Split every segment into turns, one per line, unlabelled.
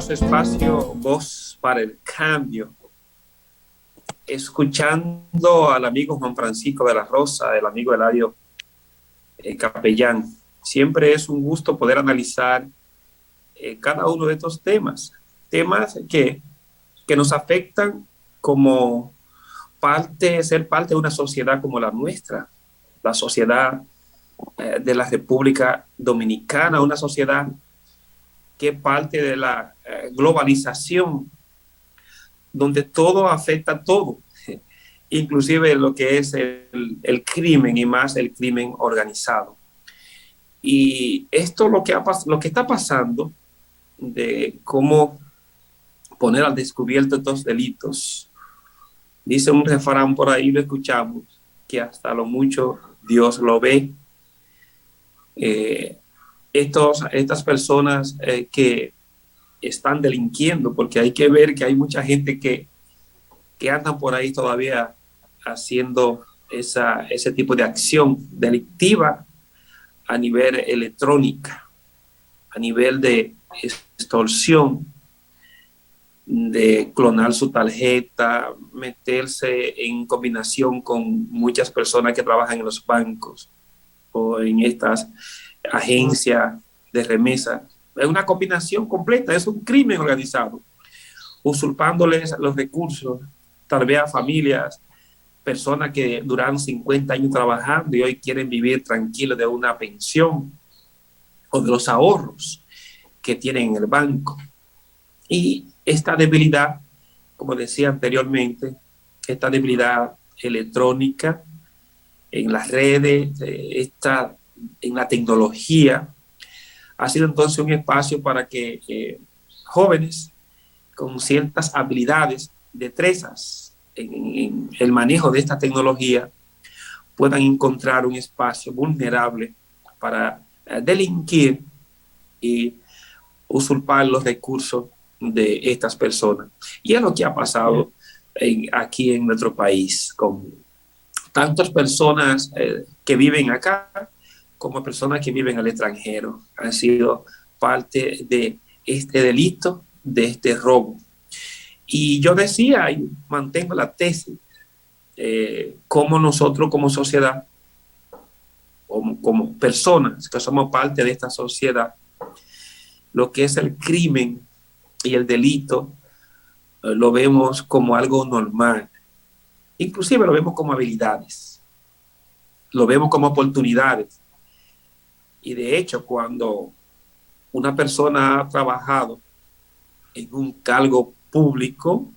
su espacio Voz para el Cambio, escuchando al amigo Juan Francisco de la Rosa, el amigo Eladio Capellán. Siempre es un gusto poder analizar cada uno de estos temas que nos afectan como ser parte de una sociedad como la nuestra, la sociedad de la República Dominicana, una sociedad que es parte de la globalización, donde todo afecta a todo, inclusive lo que es el crimen y más el crimen organizado. Y esto lo que está pasando de cómo poner al descubierto estos delitos. Dice un refrán por ahí, lo escuchamos, que hasta lo mucho Dios lo ve. Estas personas que están delinquiendo, porque hay que ver que hay mucha gente que andan por ahí todavía haciendo ese tipo de acción delictiva a nivel electrónica, a nivel de extorsión, de clonar su tarjeta, meterse en combinación con muchas personas que trabajan en los bancos o en estas agencias de remesa. Es una combinación completa, es un crimen organizado, usurpándoles los recursos, tal vez a familias, personas que duran 50 años trabajando y hoy quieren vivir tranquilos de una pensión o de los ahorros que tienen en el banco. Y esta debilidad, como decía anteriormente, esta debilidad electrónica en las redes, en la tecnología, ha sido entonces un espacio para que jóvenes con ciertas habilidades, destrezas en el manejo de esta tecnología, puedan encontrar un espacio vulnerable para delinquir y usurpar los recursos de estas personas. Y es lo que ha pasado aquí en nuestro país, con tantas personas que viven acá como personas que viven al extranjero. Han sido parte de este delito, de este robo. Y yo decía, y mantengo la tesis, cómo nosotros como sociedad, como personas que somos parte de esta sociedad, lo que es el crimen y el delito, lo vemos como algo normal. Inclusive lo vemos como habilidades, lo vemos como oportunidades. Y de hecho, cuando una persona ha trabajado en un cargo público,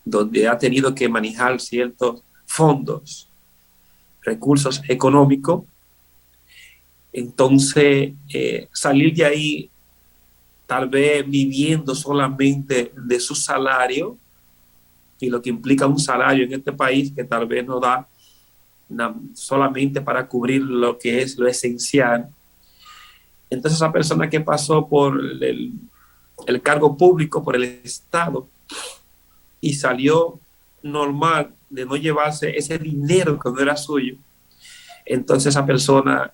donde ha tenido que manejar ciertos fondos, recursos económicos, entonces salir de ahí tal vez viviendo solamente de su salario, y lo que implica un salario en este país que tal vez no da solamente para cubrir lo que es lo esencial. Entonces esa persona que pasó por el cargo público, por el Estado, y salió normal de no llevarse ese dinero que no era suyo, entonces esa persona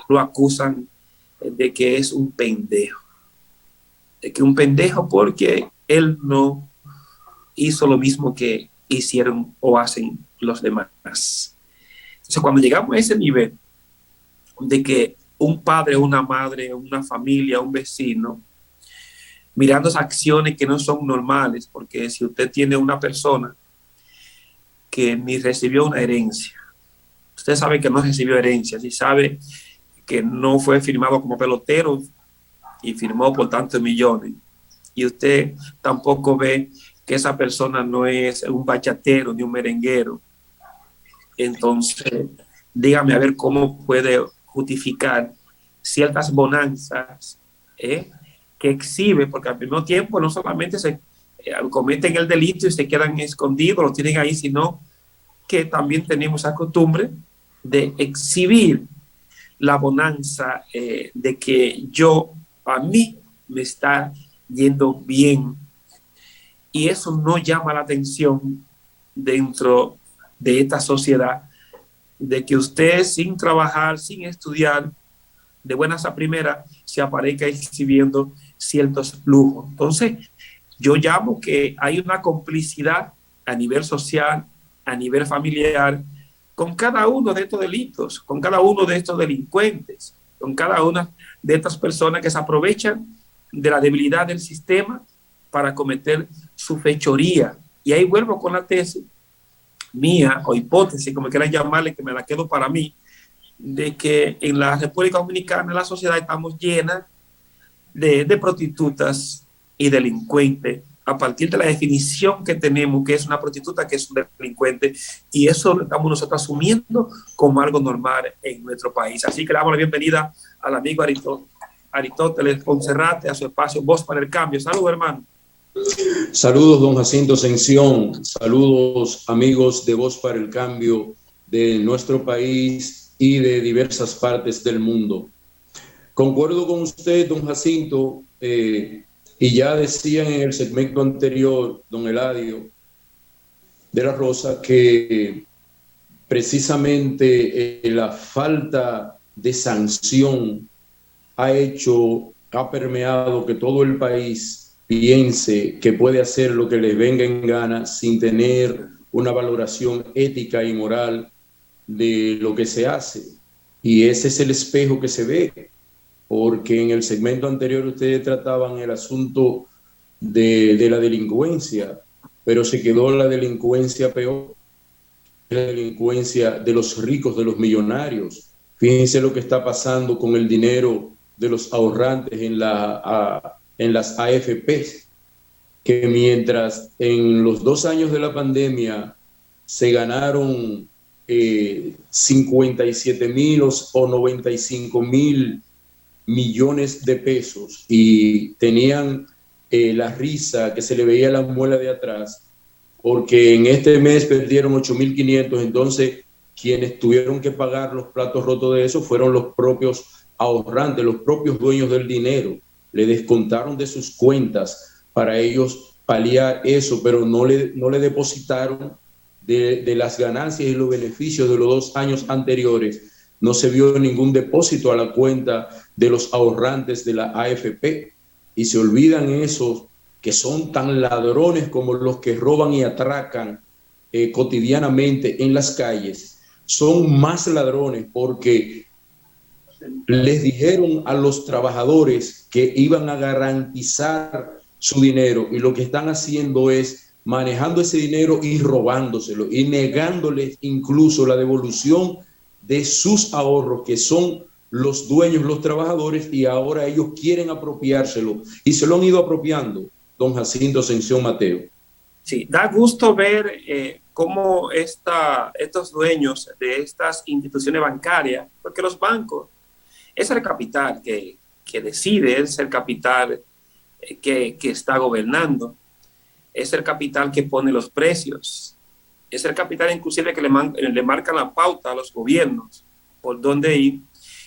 lo acusan de que es un pendejo. De que un pendejo porque él no hizo lo mismo que hicieron o hacen los demás. Entonces, cuando llegamos a ese nivel de que un padre, una madre, una familia, un vecino, mirando esas acciones que no son normales, porque si usted tiene una persona que ni recibió una herencia, usted sabe que no recibió herencia, si sabe que no fue firmado como pelotero y firmó por tantos millones, y usted tampoco ve que esa persona no es un bachatero ni un merenguero, entonces dígame a ver cómo puede justificar ciertas bonanzas que exhibe, porque al mismo tiempo no solamente se cometen el delito y se quedan escondidos, lo tienen ahí, sino que también tenemos esa costumbre de exhibir la bonanza de que a mí me está yendo bien. Y eso no llama la atención dentro de esta sociedad, de que usted sin trabajar, sin estudiar, de buenas a primeras se aparezca exhibiendo ciertos lujos. Entonces, yo llamo que hay una complicidad a nivel social, a nivel familiar, con cada uno de estos delitos, con cada uno de estos delincuentes, con cada una de estas personas que se aprovechan de la debilidad del sistema para cometer su fechoría. Y ahí vuelvo con la tesis mía o hipótesis, como quieran llamarle, que me la quedo para mí, de que en la República Dominicana, en la sociedad, estamos llenas de prostitutas y delincuentes a partir de la definición que tenemos, que es una prostituta, que es un delincuente, y eso lo estamos nosotros asumiendo como algo normal en nuestro país. Así que le damos la bienvenida al amigo Aristóteles Poncerrate a su espacio Voz para el Cambio. Saludos, hermano.
Saludos, don Jacinto Ascensión. Saludos, amigos de Voz para el Cambio de nuestro país y de diversas partes del mundo. Concuerdo con usted, don Jacinto, y ya decían en el segmento anterior, don Eladio de la Rosa, que precisamente la falta de sanción ha permeado que todo el país piense que puede hacer lo que les venga en gana sin tener una valoración ética y moral de lo que se hace. Y ese es el espejo que se ve, porque en el segmento anterior ustedes trataban el asunto de la delincuencia, pero se quedó la delincuencia peor, la delincuencia de los ricos, de los millonarios. Fíjense lo que está pasando con el dinero de los ahorrantes en las AFPs, que mientras en los 2 años de la pandemia se ganaron 57,000 o 95,000 millones de pesos y tenían la risa que se le veía la muela de atrás, porque en este mes perdieron 8,500, entonces quienes tuvieron que pagar los platos rotos de eso fueron los propios ahorrantes, los propios dueños del dinero. Le descontaron de sus cuentas para ellos paliar eso, pero no le depositaron de las ganancias y los beneficios de los 2 años anteriores. No se vio ningún depósito a la cuenta de los ahorrantes de la AFP, y se olvidan esos que son tan ladrones como los que roban y atracan cotidianamente en las calles. Son más ladrones porque les dijeron a los trabajadores que iban a garantizar su dinero, y lo que están haciendo es manejando ese dinero y robándoselo y negándoles incluso la devolución de sus ahorros, que son los dueños, los trabajadores, y ahora ellos quieren apropiárselo y se lo han ido apropiando, don Jacinto Ascensión Mateo.
Sí, da gusto ver cómo estos dueños de estas instituciones bancarias, porque los bancos es el capital que decide, es el capital que está gobernando, es el capital que pone los precios, es el capital inclusive que le marca la pauta a los gobiernos por dónde ir.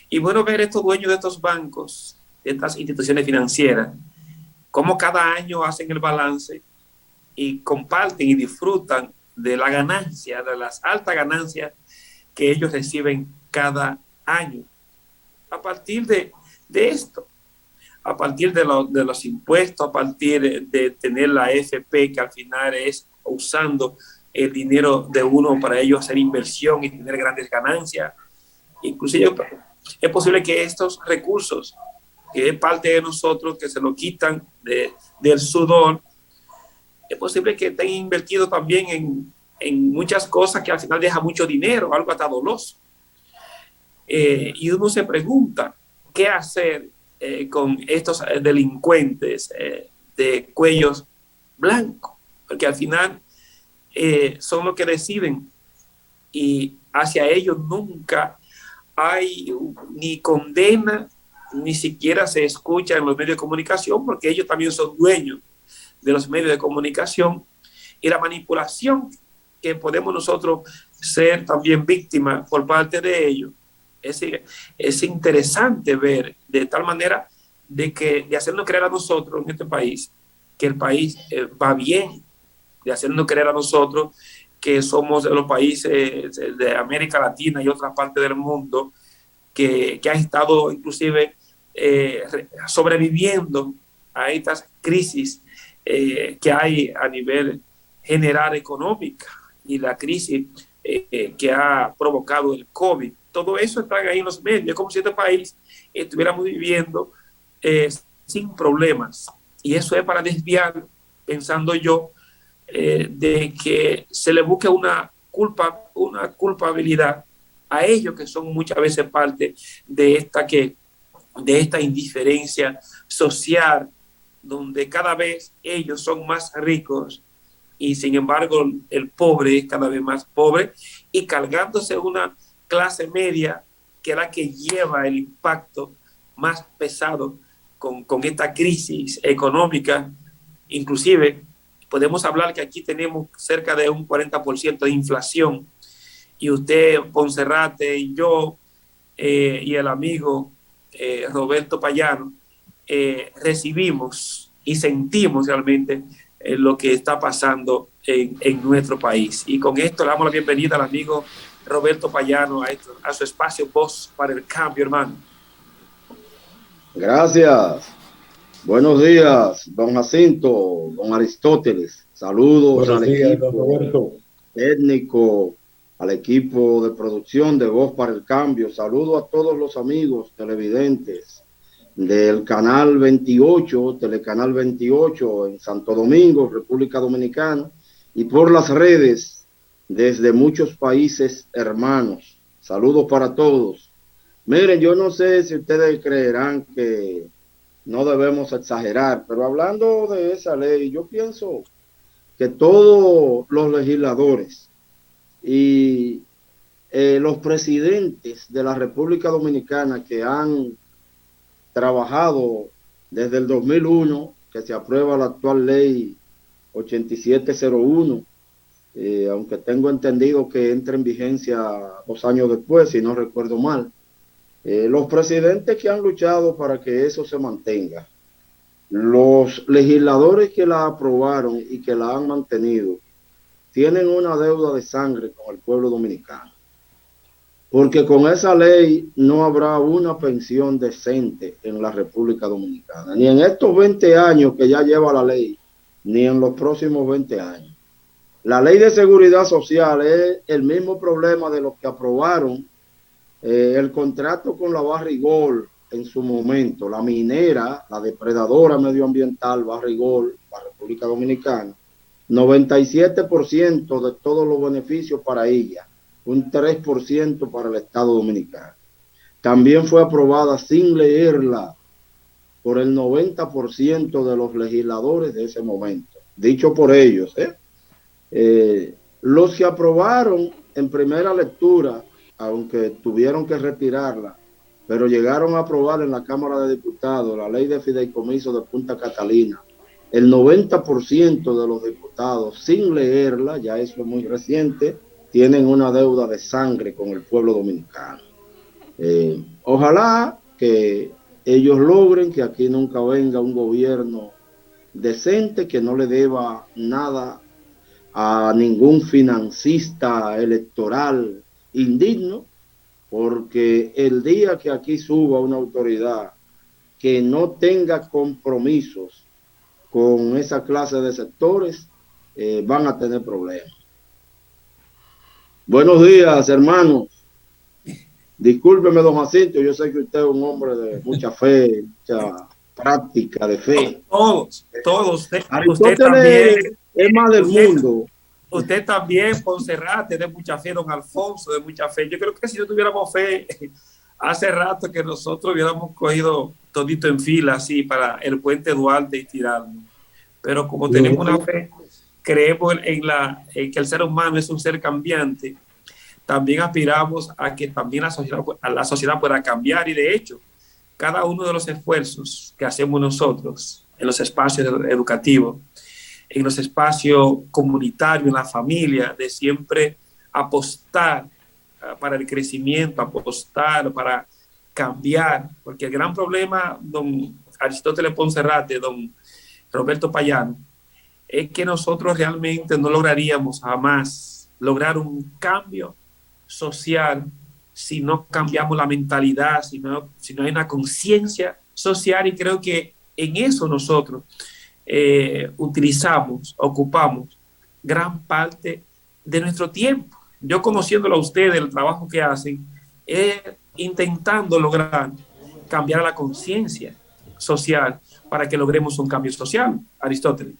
Y bueno, ver estos dueños de estos bancos, de estas instituciones financieras, cómo cada año hacen el balance y comparten y disfrutan de la ganancia, de las altas ganancias que ellos reciben cada año. A partir de esto, a partir de los impuestos, a partir de tener la AFP, que al final es usando el dinero de uno para ellos hacer inversión y tener grandes ganancias. Inclusive es posible que estos recursos, que es parte de nosotros, que se lo quitan del sudor, es posible que estén invertidos también en muchas cosas que al final deja mucho dinero, algo hasta doloso. Y uno se pregunta, ¿qué hacer con estos delincuentes de cuellos blancos? Porque al final son los que deciden, y hacia ellos nunca hay ni condena, ni siquiera se escucha en los medios de comunicación, porque ellos también son dueños de los medios de comunicación, y la manipulación que podemos nosotros ser también víctimas por parte de ellos. Es interesante ver de tal manera de hacernos creer a nosotros en este país que el país va bien, de hacernos creer a nosotros que somos de los países de América Latina y otras partes del mundo que han estado inclusive sobreviviendo a estas crisis que hay a nivel general económica y la crisis que ha provocado el COVID. Todo eso está ahí en los medios. Es como si este país estuviéramos viviendo sin problemas. Y eso es para desviar, pensando yo, de que se le busque una culpabilidad a ellos que son muchas veces parte de esta indiferencia social, donde cada vez ellos son más ricos y sin embargo el pobre es cada vez más pobre y cargándose una clase media que es la que lleva el impacto más pesado con esta crisis económica. Inclusive podemos hablar que aquí tenemos cerca de un 40% de inflación y usted, Ponserrate, y yo y el amigo Roberto Payano recibimos y sentimos realmente lo que está pasando en nuestro país. Y con esto le damos la bienvenida al amigo Roberto Payano a su espacio Voz para el Cambio, hermano.
Gracias. Buenos días, don Jacinto, don Aristóteles. Saludos al equipo técnico, al equipo de producción de Voz para el Cambio. Saludo a todos los amigos televidentes del canal 28, Telecanal 28 en Santo Domingo, República Dominicana, y por las redes desde muchos países hermanos. Saludos para todos. Miren, yo no sé si ustedes creerán que no debemos exagerar, pero hablando de esa ley, yo pienso que todos los legisladores y los presidentes de la República Dominicana que han trabajado desde el 2001, que se aprueba la actual ley 8701, aunque tengo entendido que entra en vigencia 2 años después, si no recuerdo mal. Los presidentes que han luchado para que eso se mantenga, los legisladores que la aprobaron y que la han mantenido, tienen una deuda de sangre con el pueblo dominicano. Porque con esa ley no habrá una pensión decente en la República Dominicana, ni en estos 20 años que ya lleva la ley, ni en los próximos 20 años. La ley de seguridad social es el mismo problema de los que aprobaron el contrato con la Barrigol en su momento, la minera, la depredadora medioambiental Barrigol, la República Dominicana, 97% de todos los beneficios para ella, un 3% para el Estado Dominicano. También fue aprobada sin leerla por el 90% de los legisladores de ese momento, dicho por ellos. Los que aprobaron en primera lectura, aunque tuvieron que retirarla, pero llegaron a aprobar en la Cámara de Diputados la ley de fideicomiso de Punta Catalina, el 90% de los diputados, sin leerla, ya eso es muy reciente, tienen una deuda de sangre con el pueblo dominicano. Ojalá que ellos logren que aquí nunca venga un gobierno decente que no le deba nada a ningún financista electoral indigno, porque el día que aquí suba una autoridad que no tenga compromisos con esa clase de sectores, van a tener problemas. Buenos días, hermanos. Discúlpeme, don Jacinto, yo sé que usted es un hombre de mucha fe, mucha práctica de fe.
Todos.
Usted también es más del mundo.
Usted también, Ponserrate, de mucha fe, don Alfonso, de mucha fe. Yo creo que si no tuviéramos fe, hace rato que nosotros hubiéramos cogido todito en fila, así, para el puente Duarte y tirarnos. Pero como tenemos una fe, creemos en que el ser humano es un ser cambiante, también aspiramos a que también la sociedad pueda cambiar, y de hecho, cada uno de los esfuerzos que hacemos nosotros en los espacios educativos, en los espacios comunitarios, en la familia, de siempre apostar para el crecimiento, apostar para cambiar, porque el gran problema, don Aristóteles Ponserrate, don Roberto Payano, es que nosotros realmente no lograríamos jamás lograr un cambio social si no cambiamos la mentalidad, si no hay una conciencia social, y creo que en eso nosotros ocupamos gran parte de nuestro tiempo. Yo, conociéndolo a ustedes, el trabajo que hacen, intentando lograr cambiar la conciencia social para que logremos un cambio social. Aristóteles.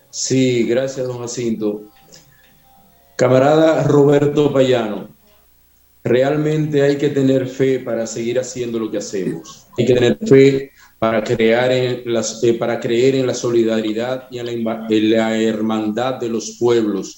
Sí, gracias, don Jacinto. Camarada Roberto Payano, realmente hay que tener fe para seguir haciendo lo que hacemos. Hay que tener fe para creer en la solidaridad y en la hermandad de los pueblos.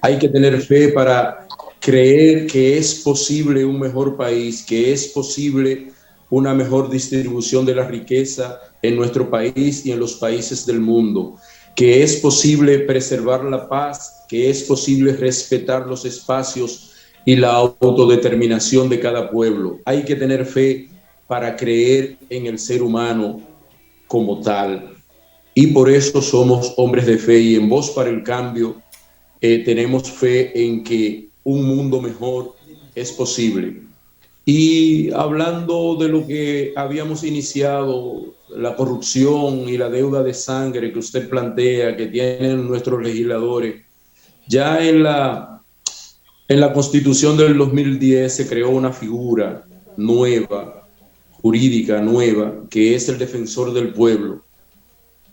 Hay que tener fe para creer que es posible un mejor país, que es posible una mejor distribución de la riqueza en nuestro país y en los países del mundo, que es posible preservar la paz, que es posible respetar los espacios y la autodeterminación de cada pueblo. Hay que tener fe para creer en el ser humano como tal. Y por eso somos hombres de fe, y en Voz para el Cambio tenemos fe en que un mundo mejor es posible. Y hablando de lo que habíamos iniciado, la corrupción y la deuda de sangre que usted plantea, que tienen nuestros legisladores, ya en la Constitución del 2010 se creó una figura nueva, jurídica nueva, que es el defensor del pueblo,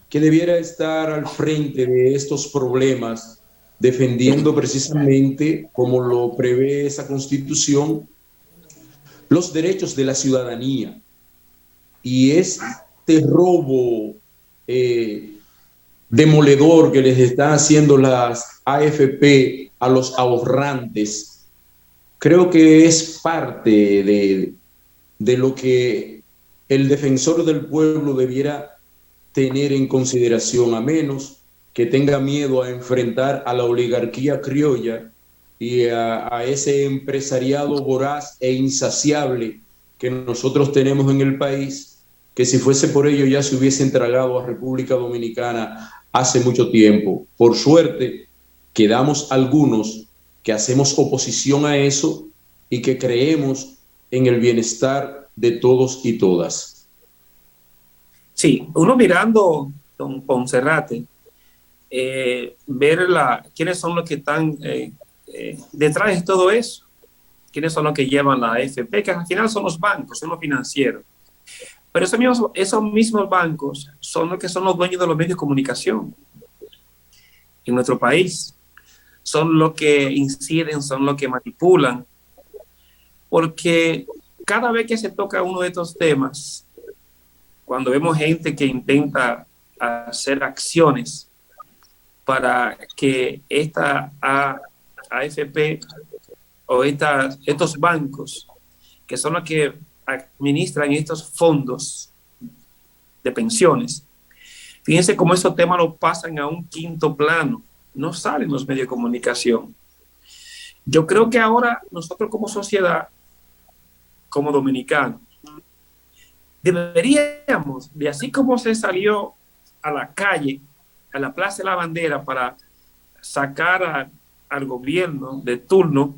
que debiera estar al frente de estos problemas, defendiendo precisamente, como lo prevé esa Constitución, los derechos de la ciudadanía. Y este robo demoledor que les están haciendo las AFP a los ahorrantes, creo que es parte de lo que el defensor del pueblo debiera tener en consideración, a menos que tenga miedo a enfrentar a la oligarquía criolla y a ese empresariado voraz e insaciable que nosotros tenemos en el país, que si fuese por ello ya se hubiesen tragado a República Dominicana hace mucho tiempo. Por suerte, quedamos algunos que hacemos oposición a eso y que creemos en el bienestar de todos y todas.
Sí, uno mirando, don Ponserrate, ver quiénes son los que están detrás de todo eso, quiénes son los que llevan la AFP, que al final son los bancos, son los financieros. Pero esos mismos bancos son los que son los dueños de los medios de comunicación en nuestro país. Son los que inciden, son los que manipulan. Porque cada vez que se toca uno de estos temas, cuando vemos gente que intenta hacer acciones para que esta AFP o estos bancos, que son los que administran estos fondos de pensiones, fíjense cómo esos temas los pasan a un quinto plano, no salen los medios de comunicación. Yo creo que ahora nosotros como sociedad, como dominicanos, deberíamos, de así como se salió a la calle, a la Plaza de la Bandera, para sacar al gobierno de turno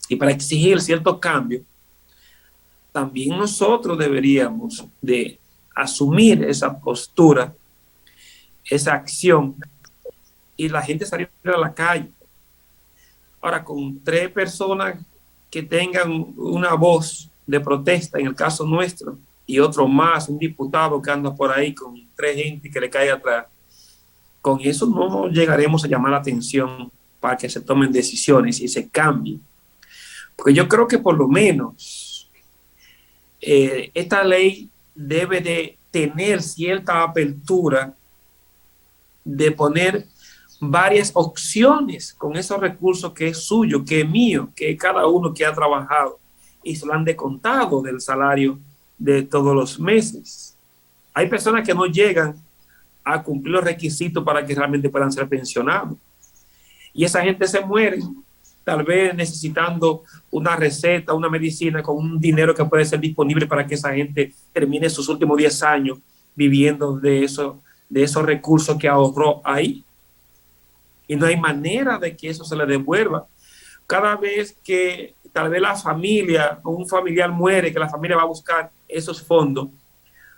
y para exigir ciertos cambios, también nosotros deberíamos de asumir esa postura, esa acción, y la gente salir a la calle. Ahora, con 3 personas que tengan una voz de protesta, en el caso nuestro, y otro más, un diputado que anda por ahí con 3 gente que le cae atrás, con eso no llegaremos a llamar la atención para que se tomen decisiones y se cambien. Porque yo creo que por lo menos esta ley debe de tener cierta apertura de poner varias opciones con esos recursos que es suyo, que es mío, que cada uno que ha trabajado y se lo han descontado del salario de todos los meses. Hay personas que no llegan a cumplir los requisitos para que realmente puedan ser pensionados. Y esa gente se muere, tal vez necesitando una receta, una medicina con un dinero que puede ser disponible para que esa gente termine sus últimos 10 años viviendo de esos recursos que ahorró ahí. Y no hay manera de que eso se le devuelva, cada vez que tal vez la familia o un familiar muere, que la familia va a buscar esos fondos,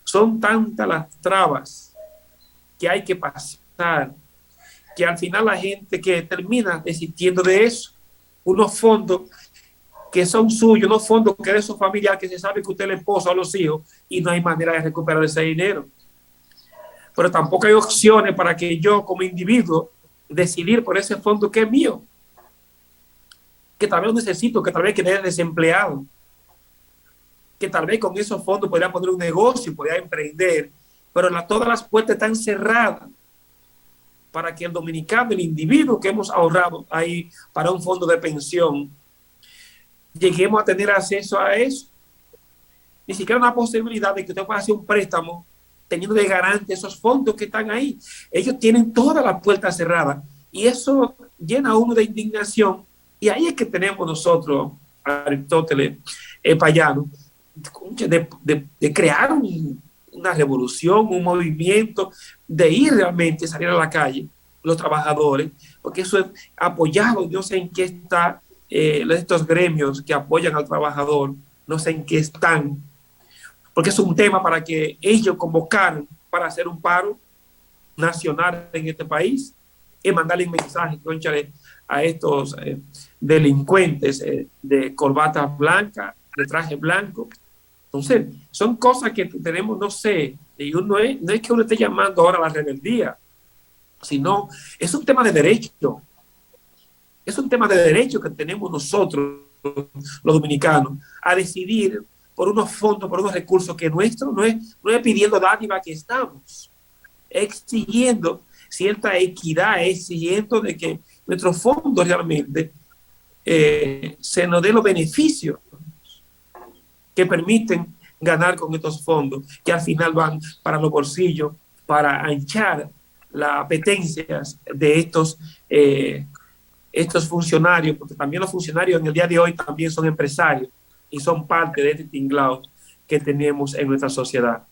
son tantas las trabas que hay que pasar, que al final la gente que termina desistiendo de eso, unos fondos que son suyos, unos fondos que es de su familiar, que se sabe que usted le esposa a los hijos y no hay manera de recuperar ese dinero. Pero tampoco hay opciones para que yo como individuo decidir por ese fondo que es mío, que tal vez necesito, que tal vez quede desempleado, que tal vez con esos fondos podría poner un negocio, podría emprender, pero todas las puertas están cerradas para que el dominicano, el individuo que hemos ahorrado ahí para un fondo de pensión, lleguemos a tener acceso a eso. Ni siquiera una posibilidad de que usted pueda hacer un préstamo teniendo de garante esos fondos que están ahí. Ellos tienen todas las puertas cerradas y eso llena a uno de indignación. Y ahí es que tenemos nosotros, Aristóteles Payano, de crear una revolución, un movimiento, de ir realmente, salir a la calle, los trabajadores, porque eso es apoyado, no sé en qué está estos gremios que apoyan al trabajador, no sé en qué están, porque es un tema para que ellos convocaran para hacer un paro nacional en este país y mandarle un mensaje, conchale, a estos delincuentes de corbata blanca, de traje blanco. Entonces, son cosas que tenemos, no sé, y no es que uno esté llamando ahora a la rebeldía, sino es un tema de derecho. Es un tema de derecho que tenemos nosotros, los dominicanos, a decidir por unos fondos, por unos recursos que nuestros, no es pidiendo dádiva que estamos, exigiendo cierta equidad, exigiendo de que nuestros fondos realmente se nos den los beneficios que permiten ganar con estos fondos, que al final van para los bolsillos, para anchar las apetencias de estos funcionarios, porque también los funcionarios en el día de hoy también son empresarios y son parte de este tinglado que tenemos en nuestra sociedad.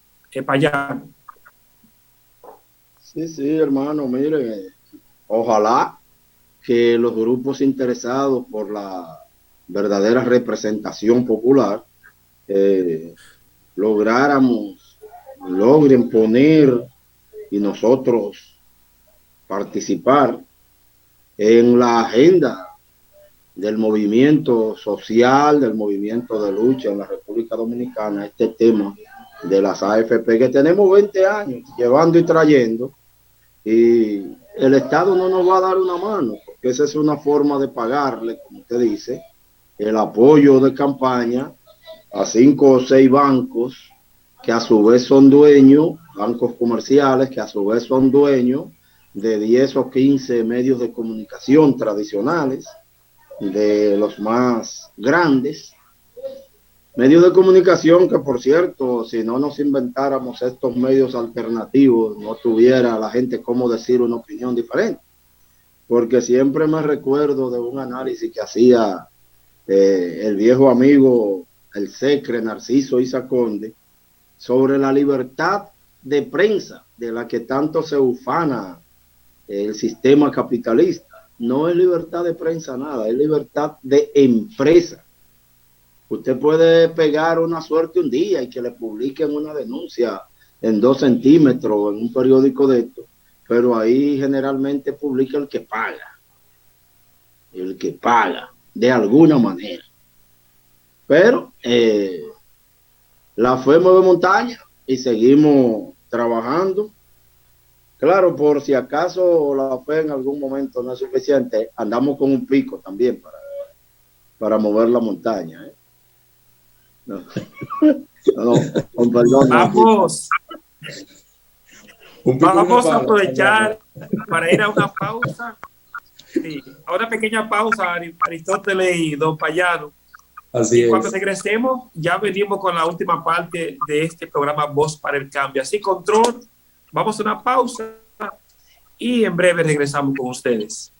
Payano.
Sí, hermano, mire, ojalá que los grupos interesados por la verdadera representación popular logren poner y nosotros participar en la agenda del movimiento social, del movimiento de lucha en la República Dominicana, este tema de las AFP, que tenemos 20 años llevando y trayendo, y el Estado no nos va a dar una mano, porque esa es una forma de pagarle, como usted dice, el apoyo de campaña a 5 o 6 bancos que a su vez son dueños, bancos comerciales que a su vez son dueños de 10 o 15 medios de comunicación tradicionales, de los más grandes medios de comunicación, que por cierto, si no nos inventáramos estos medios alternativos, no tuviera la gente cómo decir una opinión diferente, porque siempre me recuerdo de un análisis que hacía el viejo amigo, el Secre Narciso Isa Conde, sobre la libertad de prensa de la que tanto se ufana el sistema capitalista. No es libertad de prensa nada, es libertad de empresa. Usted puede pegar una suerte un día y que le publiquen una denuncia en 2 centímetros en un periódico de esto, pero ahí generalmente publica el que paga, de alguna manera. Pero la fe mueve montaña y seguimos trabajando. Claro, por si acaso la fe en algún momento no es suficiente, andamos con un pico también para mover la montaña. No, con perdón.
Vamos a aprovechar para ir a una pausa. Sí, a una pequeña pausa, Aristóteles y don Payano.
Así es.
Cuando regresemos, ya venimos con la última parte de este programa Voz para el Cambio. Así, control, vamos a una pausa y en breve regresamos con ustedes.